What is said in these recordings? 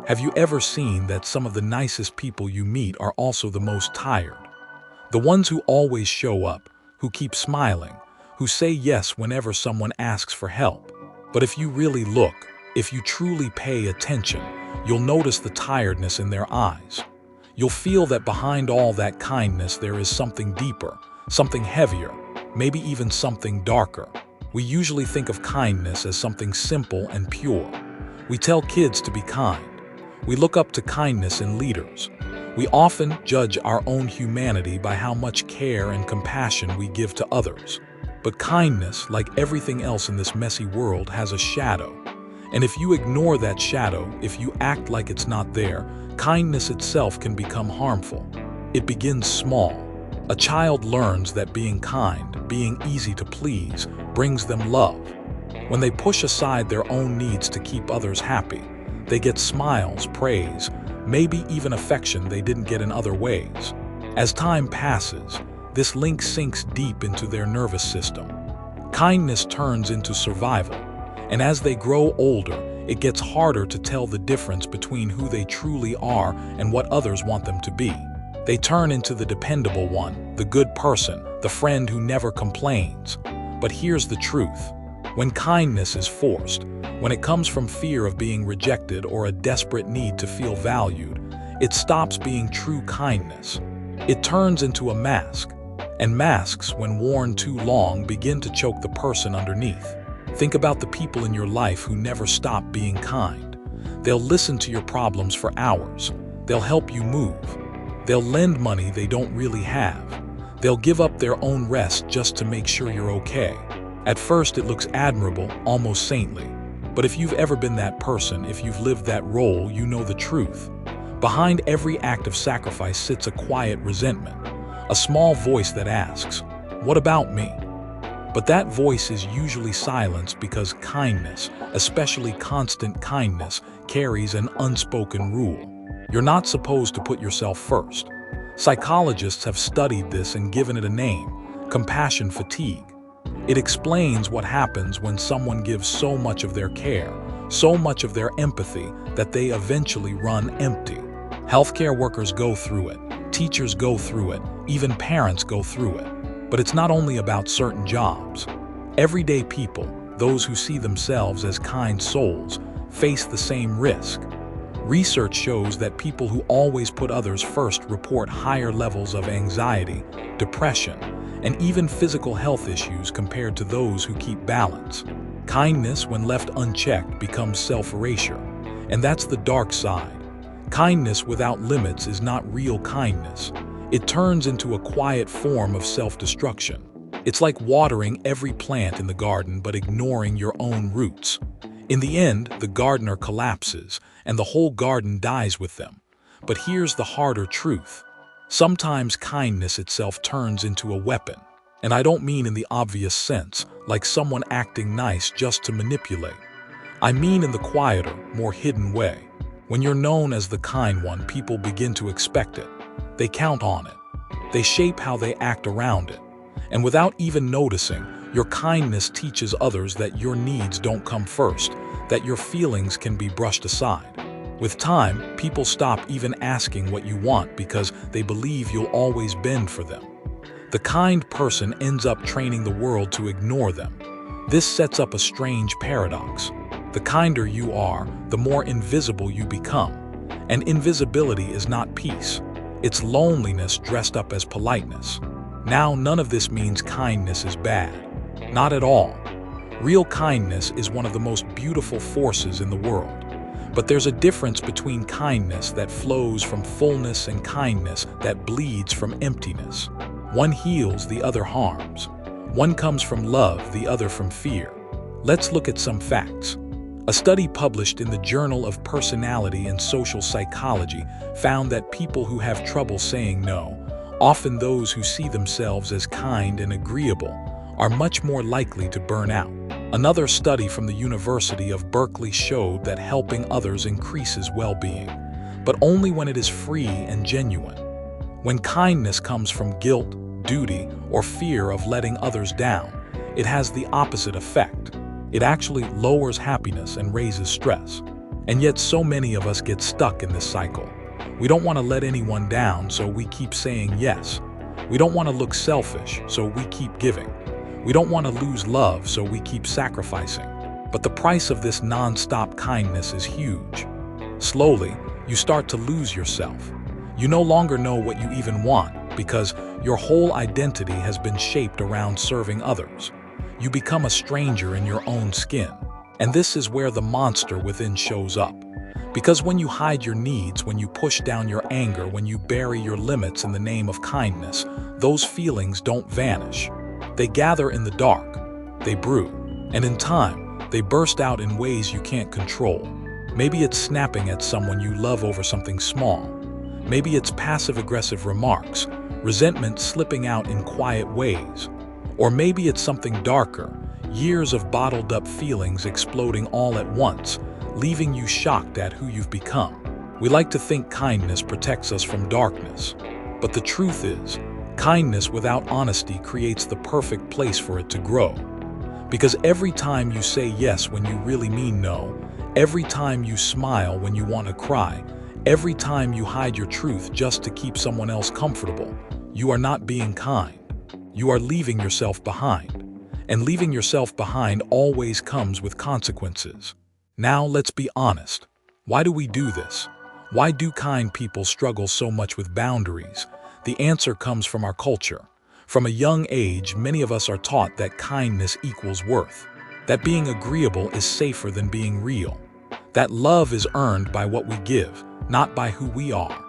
Have you ever seen that some of the nicest people you meet are also the most tired? The ones who always show up, who keep smiling, who say yes whenever someone asks for help. But if you really look, if you truly pay attention, you'll notice the tiredness in their eyes. You'll feel that behind all that kindness there is something deeper, something heavier, maybe even something darker. We usually think of kindness as something simple and pure. We tell kids to be kind. We look up to kindness in leaders. We often judge our own humanity by how much care and compassion we give to others. But kindness, like everything else in this messy world, has a shadow. And if you ignore that shadow, if you act like it's not there, kindness itself can become harmful. It begins small. A child learns that being kind, being easy to please, brings them love. When they push aside their own needs to keep others happy, they get smiles, praise, maybe even affection they didn't get in other ways. As time passes, this link sinks deep into their nervous system. Kindness turns into survival, and as they grow older, it gets harder to tell the difference between who they truly are and what others want them to be. They turn into the dependable one, the good person, the friend who never complains. But here's the truth. When kindness is forced, when it comes from fear of being rejected or a desperate need to feel valued, it stops being true kindness. It turns into a mask, and masks, when worn too long, begin to choke the person underneath. Think about the people in your life who never stop being kind. They'll listen to your problems for hours. They'll help you move. They'll lend money they don't really have. They'll give up their own rest just to make sure you're okay. At first, it looks admirable, almost saintly. But if you've ever been that person, if you've lived that role, you know the truth. Behind every act of sacrifice sits a quiet resentment, a small voice that asks, "What about me?" But that voice is usually silenced because kindness, especially constant kindness, carries an unspoken rule. You're not supposed to put yourself first. Psychologists have studied this and given it a name: compassion fatigue. It explains what happens when someone gives so much of their care, so much of their empathy, that they eventually run empty. Healthcare workers go through it, teachers go through it, even parents go through it. But it's not only about certain jobs. Everyday people, those who see themselves as kind souls, face the same risk. Research shows that people who always put others first report higher levels of anxiety, depression, and even physical health issues compared to those who keep balance. Kindness, when left unchecked, becomes self-erasure, and that's the dark side. Kindness without limits is not real kindness. It turns into a quiet form of self-destruction. It's like watering every plant in the garden but ignoring your own roots. In the end, the gardener collapses, and the whole garden dies with them. But here's the harder truth. Sometimes kindness itself turns into a weapon. And I don't mean in the obvious sense, like someone acting nice just to manipulate. I mean in the quieter, more hidden way. When you're known as the kind one, people begin to expect it. They count on it. They shape how they act around it. And without even noticing, your kindness teaches others that your needs don't come first, that your feelings can be brushed aside. With time, people stop even asking what you want because they believe you'll always bend for them. The kind person ends up training the world to ignore them. This sets up a strange paradox. The kinder you are, the more invisible you become. And invisibility is not peace. It's loneliness dressed up as politeness. Now, none of this means kindness is bad. Not at all. Real kindness is one of the most beautiful forces in the world. But there's a difference between kindness that flows from fullness and kindness that bleeds from emptiness. One heals, the other harms. One comes from love, the other from fear. Let's look at some facts. A study published in the Journal of Personality and Social Psychology found that people who have trouble saying no, often those who see themselves as kind and agreeable, are much more likely to burn out. Another study from the University of Berkeley showed that helping others increases well-being, but only when it is free and genuine. When kindness comes from guilt, duty, or fear of letting others down, it has the opposite effect. It actually lowers happiness and raises stress. And yet so many of us get stuck in this cycle. We don't want to let anyone down, so we keep saying yes. We don't want to look selfish, so we keep giving. We don't want to lose love, so we keep sacrificing. But the price of this non-stop kindness is huge. Slowly, you start to lose yourself. You no longer know what you even want because your whole identity has been shaped around serving others. You become a stranger in your own skin. And this is where the monster within shows up. Because when you hide your needs, when you push down your anger, when you bury your limits in the name of kindness, those feelings don't vanish. They gather in the dark, they brew, and in time, they burst out in ways you can't control. Maybe it's snapping at someone you love over something small. Maybe it's passive-aggressive remarks, resentment slipping out in quiet ways. Or maybe it's something darker, years of bottled-up feelings exploding all at once, leaving you shocked at who you've become. We like to think kindness protects us from darkness, but the truth is, kindness without honesty creates the perfect place for it to grow. Because every time you say yes when you really mean no, every time you smile when you want to cry, every time you hide your truth just to keep someone else comfortable, you are not being kind. You are leaving yourself behind. And leaving yourself behind always comes with consequences. Now let's be honest. Why do we do this? Why do kind people struggle so much with boundaries? The answer comes from our culture. From a young age, many of us are taught that kindness equals worth, that being agreeable is safer than being real, that love is earned by what we give, not by who we are.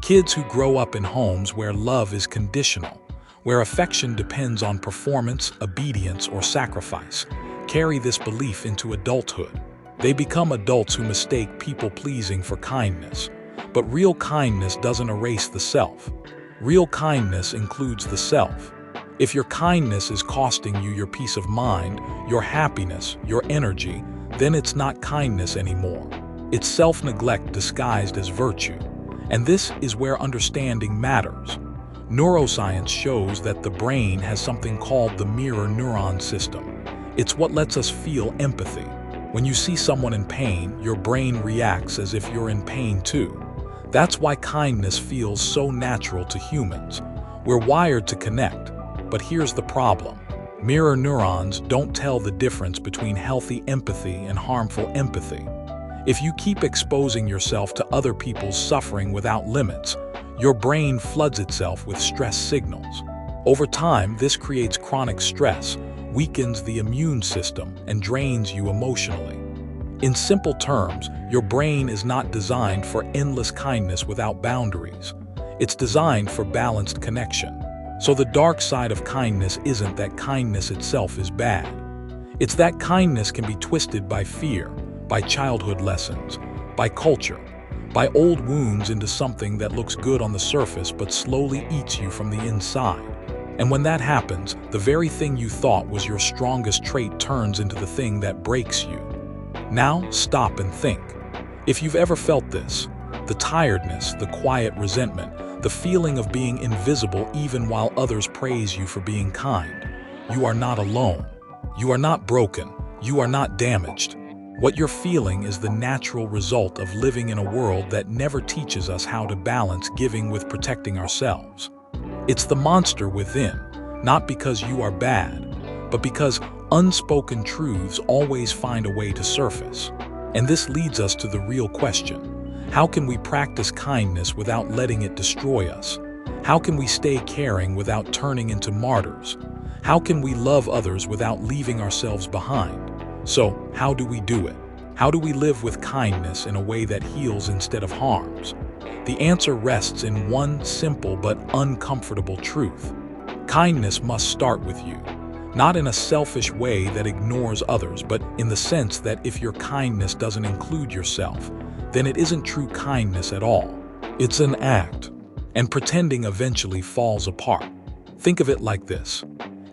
Kids who grow up in homes where love is conditional, where affection depends on performance, obedience, or sacrifice, carry this belief into adulthood. They become adults who mistake people-pleasing for kindness. But real kindness doesn't erase the self. Real kindness includes the self. If your kindness is costing you your peace of mind, your happiness, your energy, then it's not kindness anymore. It's self-neglect disguised as virtue. And this is where understanding matters. Neuroscience shows that the brain has something called the mirror neuron system. It's what lets us feel empathy. When you see someone in pain, your brain reacts as if you're in pain too. That's why kindness feels so natural to humans. We're wired to connect. But here's the problem. Mirror neurons don't tell the difference between healthy empathy and harmful empathy. If you keep exposing yourself to other people's suffering without limits, your brain floods itself with stress signals. Over time, this creates chronic stress, weakens the immune system, and drains you emotionally. In simple terms, your brain is not designed for endless kindness without boundaries. It's designed for balanced connection. So the dark side of kindness isn't that kindness itself is bad. It's that kindness can be twisted by fear, by childhood lessons, by culture, by old wounds into something that looks good on the surface but slowly eats you from the inside. And when that happens, the very thing you thought was your strongest trait turns into the thing that breaks you. Now, stop and think. If you've ever felt this, the tiredness, the quiet resentment, the feeling of being invisible even while others praise you for being kind, you are not alone. You are not broken. You are not damaged. What you're feeling is the natural result of living in a world that never teaches us how to balance giving with protecting ourselves. It's the monster within, not because you are bad, but because unspoken truths always find a way to surface. And this leads us to the real question. How can we practice kindness without letting it destroy us? How can we stay caring without turning into martyrs? How can we love others without leaving ourselves behind? So, how do we do it? How do we live with kindness in a way that heals instead of harms? The answer rests in one simple but uncomfortable truth. Kindness must start with you. Not in a selfish way that ignores others, but in the sense that if your kindness doesn't include yourself, then it isn't true kindness at all. It's an act. And pretending eventually falls apart. Think of it like this.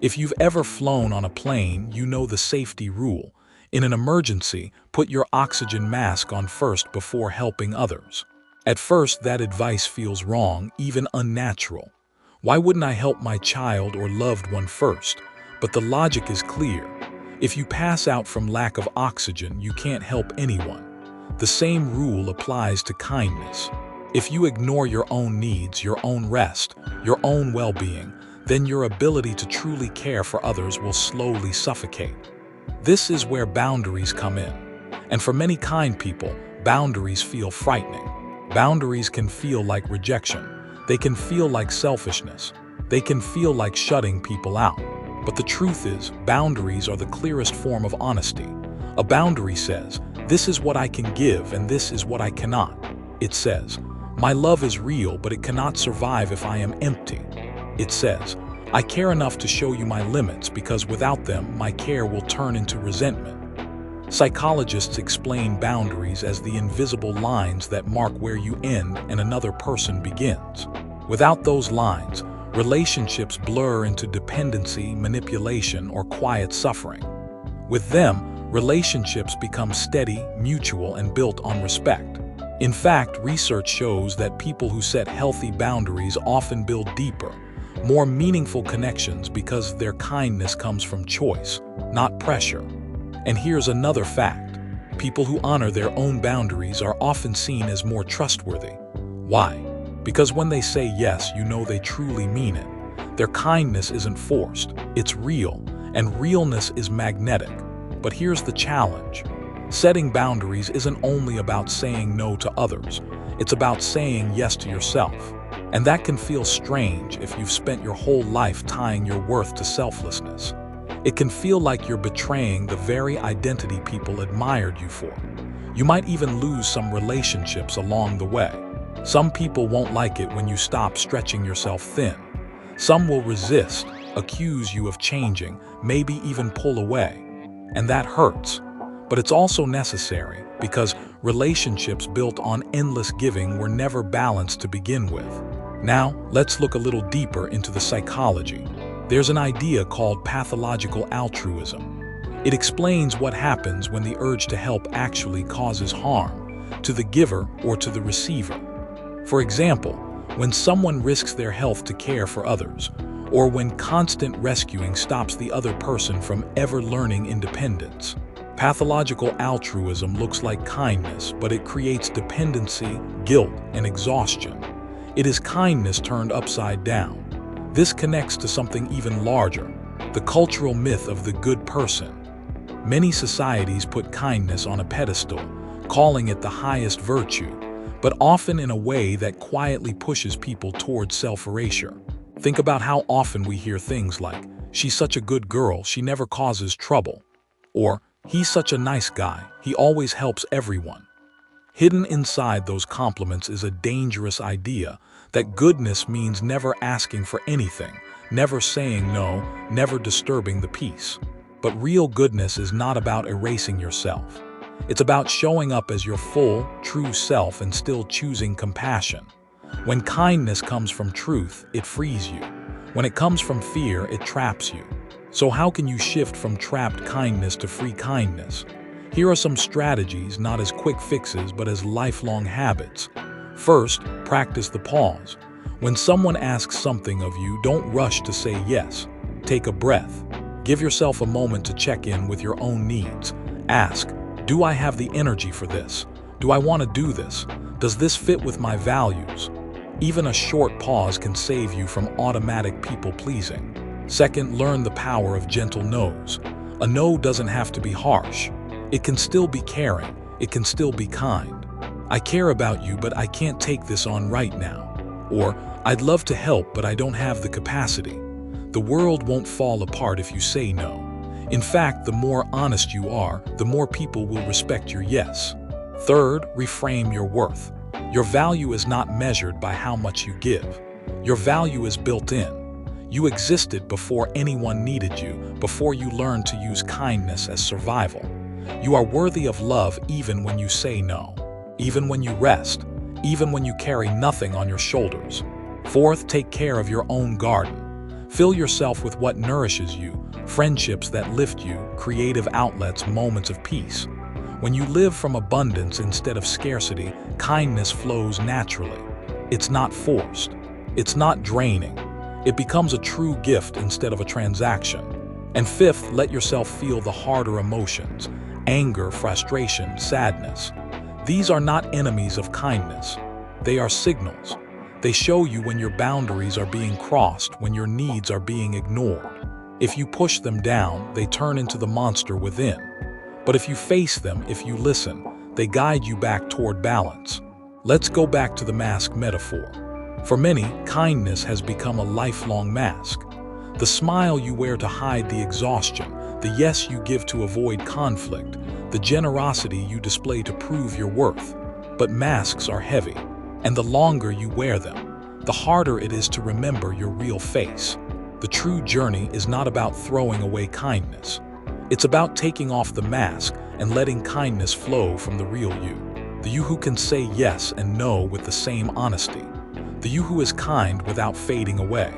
If you've ever flown on a plane, you know the safety rule. In an emergency, put your oxygen mask on first before helping others. At first, that advice feels wrong, even unnatural. Why wouldn't I help my child or loved one first? But the logic is clear. If you pass out from lack of oxygen, you can't help anyone. The same rule applies to kindness. If you ignore your own needs, your own rest, your own well-being, then your ability to truly care for others will slowly suffocate. This is where boundaries come in. And for many kind people, boundaries feel frightening. Boundaries can feel like rejection. They can feel like selfishness. They can feel like shutting people out. But the truth is, boundaries are the clearest form of honesty. A boundary says, this is what I can give and this is what I cannot. It says, my love is real, but it cannot survive if I am empty. It says, I care enough to show you my limits because without them, my care will turn into resentment. Psychologists explain boundaries as the invisible lines that mark where you end and another person begins. Without those lines, relationships blur into dependency, manipulation, or quiet suffering. With them, relationships become steady, mutual, and built on respect. In fact, research shows that people who set healthy boundaries often build deeper, more meaningful connections because their kindness comes from choice, not pressure. And here's another fact. People who honor their own boundaries are often seen as more trustworthy. Why? Because when they say yes, you know they truly mean it. Their kindness isn't forced, it's real, and realness is magnetic. But here's the challenge. Setting boundaries isn't only about saying no to others, it's about saying yes to yourself. And that can feel strange if you've spent your whole life tying your worth to selflessness. It can feel like you're betraying the very identity people admired you for. You might even lose some relationships along the way. Some people won't like it when you stop stretching yourself thin. Some will resist, accuse you of changing, maybe even pull away. And that hurts. But it's also necessary because relationships built on endless giving were never balanced to begin with. Now, let's look a little deeper into the psychology. There's an idea called pathological altruism. It explains what happens when the urge to help actually causes harm, to the giver or to the receiver. For example, when someone risks their health to care for others, or when constant rescuing stops the other person from ever learning independence. Pathological altruism looks like kindness, but it creates dependency, guilt, and exhaustion. It is kindness turned upside down. This connects to something even larger, the cultural myth of the good person. Many societies put kindness on a pedestal, calling it the highest virtue, but often in a way that quietly pushes people towards self-erasure. Think about how often we hear things like, she's such a good girl, she never causes trouble, or he's such a nice guy, he always helps everyone. Hidden inside those compliments is a dangerous idea that goodness means never asking for anything, never saying no, never disturbing the peace. But real goodness is not about erasing yourself. It's about showing up as your full, true self and still choosing compassion. When kindness comes from truth, it frees you. When it comes from fear, it traps you. So how can you shift from trapped kindness to free kindness? Here are some strategies, not as quick fixes, but as lifelong habits. First, practice the pause. When someone asks something of you, don't rush to say yes. Take a breath. Give yourself a moment to check in with your own needs. Ask, do I have the energy for this? Do I want to do this? Does this fit with my values? Even a short pause can save you from automatic people-pleasing. Second, learn the power of gentle no's. A no doesn't have to be harsh. It can still be caring. It can still be kind. I care about you, but I can't take this on right now. Or, I'd love to help, but I don't have the capacity. The world won't fall apart if you say no. In fact, the more honest you are, the more people will respect your yes. Third, reframe your worth. Your value is not measured by how much you give. Your value is built in. You existed before anyone needed you, before you learned to use kindness as survival. You are worthy of love even when you say no, even when you rest, even when you carry nothing on your shoulders. Fourth, take care of your own garden. Fill yourself with what nourishes you, friendships that lift you, creative outlets, moments of peace. When you live from abundance instead of scarcity, kindness flows naturally. It's not forced. It's not draining. It becomes a true gift instead of a transaction. And fifth, let yourself feel the harder emotions, anger, frustration, sadness. These are not enemies of kindness. They are signals. They show you when your boundaries are being crossed, when your needs are being ignored. If you push them down, they turn into the monster within. But if you face them, if you listen, they guide you back toward balance. Let's go back to the mask metaphor. For many, kindness has become a lifelong mask. The smile you wear to hide the exhaustion, the yes you give to avoid conflict, the generosity you display to prove your worth. But masks are heavy, and the longer you wear them, the harder it is to remember your real face. The true journey is not about throwing away kindness. It's about taking off the mask and letting kindness flow from the real you. The you who can say yes and no with the same honesty. The you who is kind without fading away.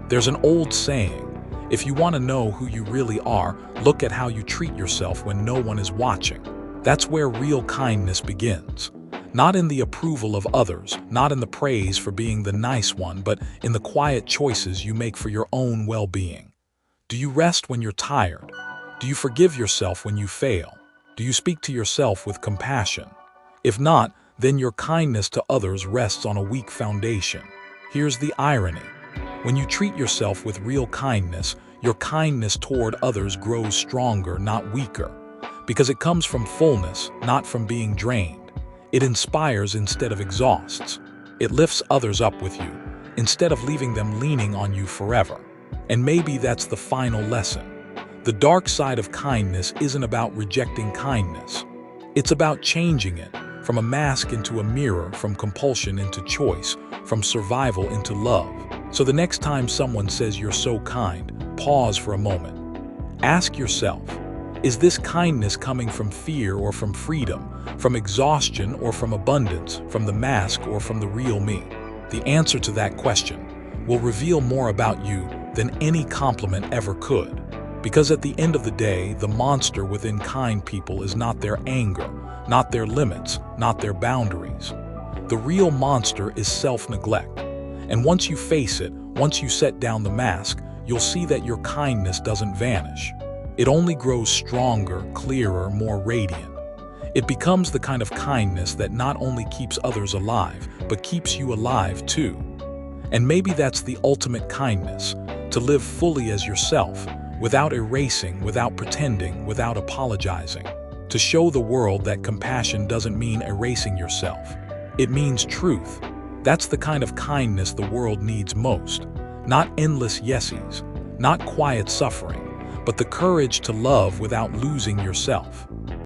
There's an old saying, if you want to know who you really are, look at how you treat yourself when no one is watching. That's where real kindness begins. Not in the approval of others, not in the praise for being the nice one, but in the quiet choices you make for your own well-being. Do you rest when you're tired? Do you forgive yourself when you fail? Do you speak to yourself with compassion? If not, then your kindness to others rests on a weak foundation. Here's the irony. When you treat yourself with real kindness, your kindness toward others grows stronger, not weaker, because it comes from fullness, not from being drained. It inspires instead of exhausts. It lifts others up with you, instead of leaving them leaning on you forever. And maybe that's the final lesson. The dark side of kindness isn't about rejecting kindness. It's about changing it, from a mask into a mirror, from compulsion into choice, from survival into love. So the next time someone says you're so kind, pause for a moment. Ask yourself, is this kindness coming from fear or from freedom, from exhaustion or from abundance, from the mask or from the real me? The answer to that question will reveal more about you than any compliment ever could. Because at the end of the day, the monster within kind people is not their anger, not their limits, not their boundaries. The real monster is self-neglect. And once you face it, once you set down the mask, you'll see that your kindness doesn't vanish. It only grows stronger, clearer, more radiant. It becomes the kind of kindness that not only keeps others alive, but keeps you alive too. And maybe that's the ultimate kindness, to live fully as yourself, without erasing, without pretending, without apologizing. To show the world that compassion doesn't mean erasing yourself. It means truth. That's the kind of kindness the world needs most. Not endless yesies, not quiet suffering, but the courage to love without losing yourself.